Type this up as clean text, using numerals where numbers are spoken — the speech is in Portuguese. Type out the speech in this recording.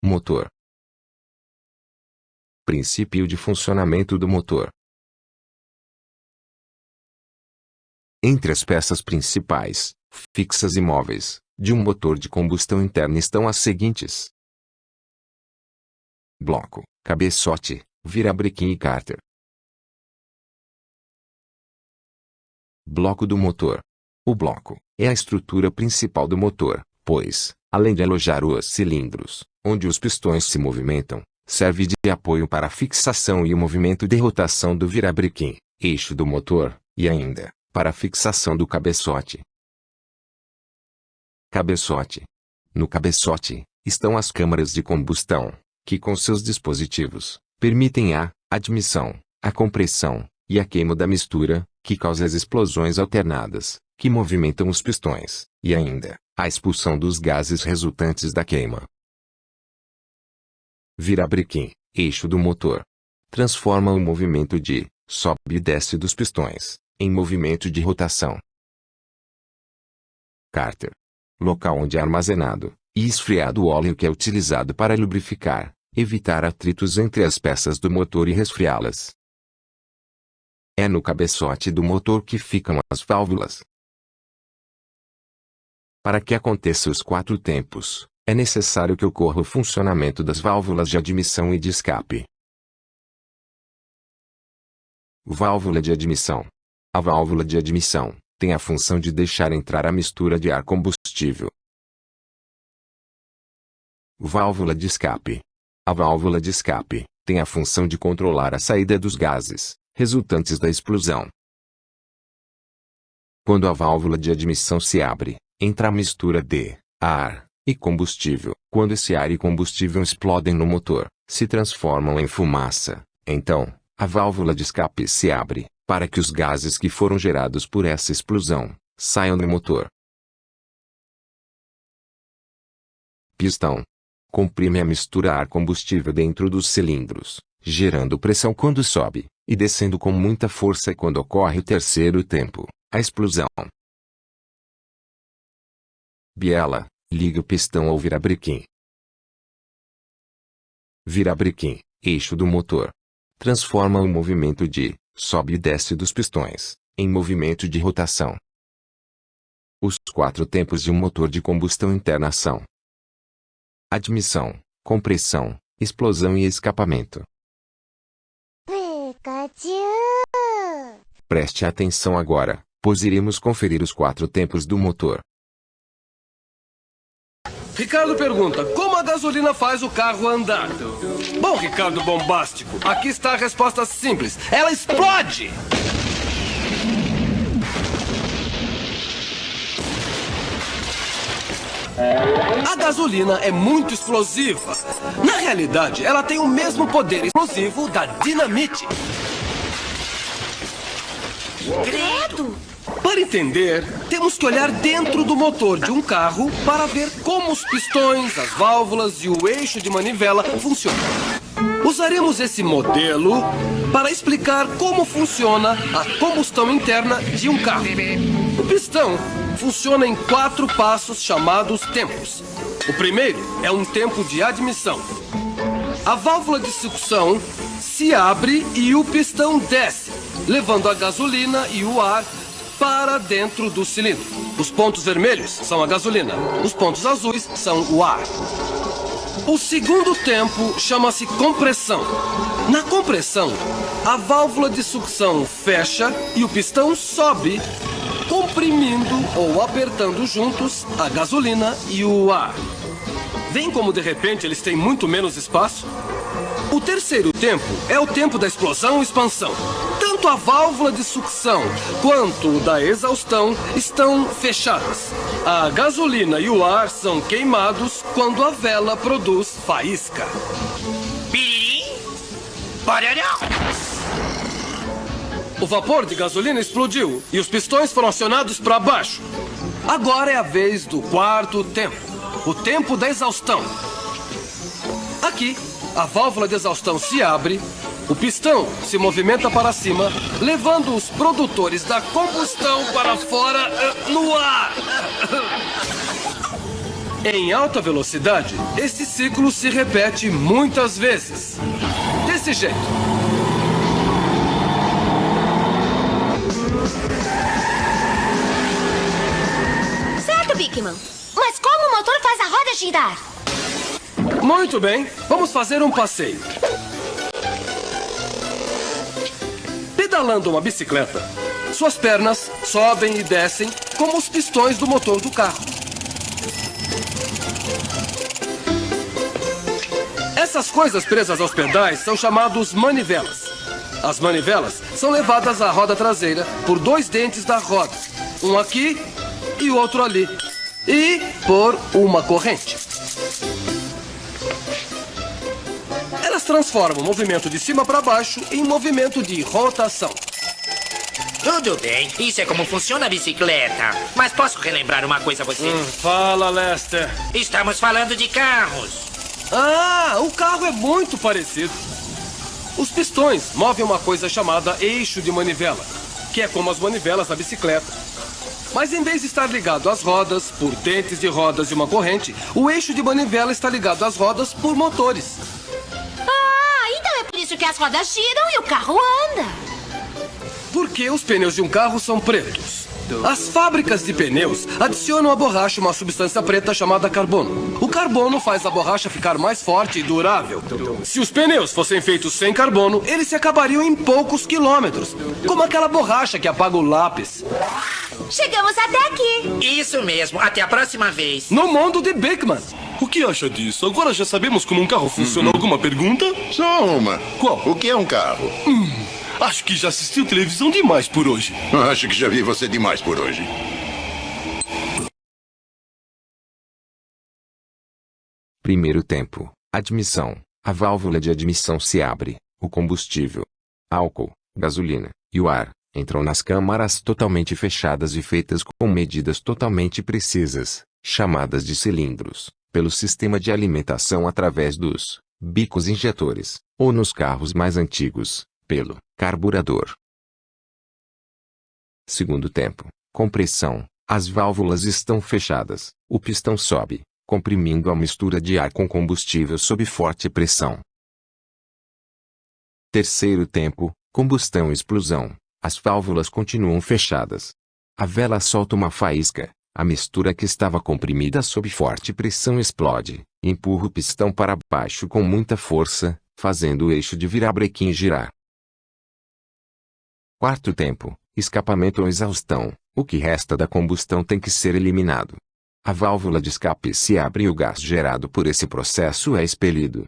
Motor. Princípio de funcionamento do motor. Entre as peças principais, fixas e móveis, de um motor de combustão interna estão as seguintes: bloco, cabeçote, virabrequim e cárter. Bloco do motor. O bloco é a estrutura principal do motor, pois, além de alojar os cilindros, onde os pistões se movimentam, serve de apoio para a fixação e o movimento de rotação do virabrequim, eixo do motor, e ainda, para a fixação do cabeçote. Cabeçote. No cabeçote, estão as câmaras de combustão, que com seus dispositivos, permitem a admissão, a compressão, e a queima da mistura, que causa as explosões alternadas, que movimentam os pistões, e ainda, a expulsão dos gases resultantes da queima. Virabrequim, eixo do motor. Transforma o movimento de sobe e desce dos pistões, em movimento de rotação. Cárter. Local onde é armazenado e esfriado o óleo que é utilizado para lubrificar, evitar atritos entre as peças do motor e resfriá-las. É no cabeçote do motor que ficam as válvulas. Para que aconteça os 4 tempos, é necessário que ocorra o funcionamento das válvulas de admissão e de escape. Válvula de admissão. A válvula de admissão tem a função de deixar entrar a mistura de ar combustível. Válvula de escape. A válvula de escape tem a função de controlar a saída dos gases resultantes da explosão. Quando a válvula de admissão se abre, entra a mistura de ar e combustível. Quando esse ar e combustível explodem no motor, se transformam em fumaça. Então, a válvula de escape se abre, para que os gases que foram gerados por essa explosão saiam do motor. Pistão. Comprime a mistura ar-combustível dentro dos cilindros, gerando pressão quando sobe, e descendo com muita força quando ocorre o terceiro tempo, a explosão. Biela. Liga o pistão ao virabrequim. Virabrequim, eixo do motor. Transforma o movimento de sobe e desce dos pistões em movimento de rotação. Os 4 tempos de um motor de combustão interna são: admissão, compressão, explosão e escapamento. Preste atenção agora, pois iremos conferir os 4 tempos do motor. Ricardo pergunta, como a gasolina faz o carro andar? Bom, Ricardo bombástico, aqui está a resposta simples. Ela explode! A gasolina é muito explosiva. Na realidade, ela tem o mesmo poder explosivo da dinamite. Credo! Para entender, temos que olhar dentro do motor de um carro para ver como os pistões, as válvulas e o eixo de manivela funcionam. Usaremos esse modelo para explicar como funciona a combustão interna de um carro. O pistão funciona em 4 passos chamados tempos. O primeiro é um tempo de admissão. A válvula de sucção se abre e o pistão desce, levando a gasolina e o ar para dentro do cilindro. Os pontos vermelhos são a gasolina, os pontos azuis são o ar. O segundo tempo chama-se compressão. Na compressão, a válvula de sucção fecha e o pistão sobe, comprimindo ou apertando juntos a gasolina e o ar. Vem como de repente eles têm muito menos espaço? O terceiro tempo é o tempo da explosão e expansão. Tanto a válvula de sucção quanto da exaustão estão fechadas. A gasolina e o ar são queimados quando a vela produz faísca. Piririm? Bararão! O vapor de gasolina explodiu e os pistões foram acionados para baixo. Agora é a vez do quarto tempo, o tempo da exaustão. Aqui, a válvula de exaustão se abre, o pistão se movimenta para cima, levando os produtores da combustão para fora no ar. Em alta velocidade, esse ciclo se repete muitas vezes. Desse jeito. Certo, Bigman. Mas como o motor faz a roda girar? Muito bem, vamos fazer um passeio. Pedalando uma bicicleta, suas pernas sobem e descem como os pistões do motor do carro. Essas coisas presas aos pedais são chamados manivelas. As manivelas são levadas à roda traseira por dois dentes da roda, um aqui e o outro ali, e por uma corrente. Elas transformam o movimento de cima para baixo em movimento de rotação. Tudo bem, isso é como funciona a bicicleta. Mas posso relembrar uma coisa a você? Fala, Lester. Estamos falando de carros. Ah, o carro é muito parecido. Os pistões movem uma coisa chamada eixo de manivela, que é como as manivelas da bicicleta. Mas em vez de estar ligado às rodas por dentes de rodas e uma corrente, o eixo de manivela está ligado às rodas por motores. Ah, então é por isso que as rodas giram e o carro anda. Porque os pneus de um carro são pretos. As fábricas de pneus adicionam à borracha uma substância preta chamada carbono. O carbono faz a borracha ficar mais forte e durável. Se os pneus fossem feitos sem carbono, eles se acabariam em poucos quilômetros. Como aquela borracha que apaga o lápis. Chegamos até aqui. Isso mesmo, até a próxima vez. No mundo de Bigman. O que acha disso? Agora já sabemos como um carro funciona. Alguma pergunta? Só uma. Qual? O que é um carro? Acho que já assistiu televisão demais por hoje. Acho que já vi você demais por hoje. Primeiro tempo. Admissão. A válvula de admissão se abre. O combustível, álcool, gasolina e o ar entram nas câmaras totalmente fechadas e feitas com medidas totalmente precisas, chamadas de cilindros, pelo sistema de alimentação através dos bicos injetores, ou nos carros mais antigos, pelo carburador. Segundo tempo. Compressão. As válvulas estão fechadas. O pistão sobe, comprimindo a mistura de ar com combustível sob forte pressão. Terceiro tempo. Combustão e explosão. As válvulas continuam fechadas. A vela solta uma faísca. A mistura que estava comprimida sob forte pressão explode, empurra o pistão para baixo com muita força, fazendo o eixo de virabrequim girar. Quarto tempo. Escapamento ou exaustão. O que resta da combustão tem que ser eliminado. A válvula de escape se abre e o gás gerado por esse processo é expelido.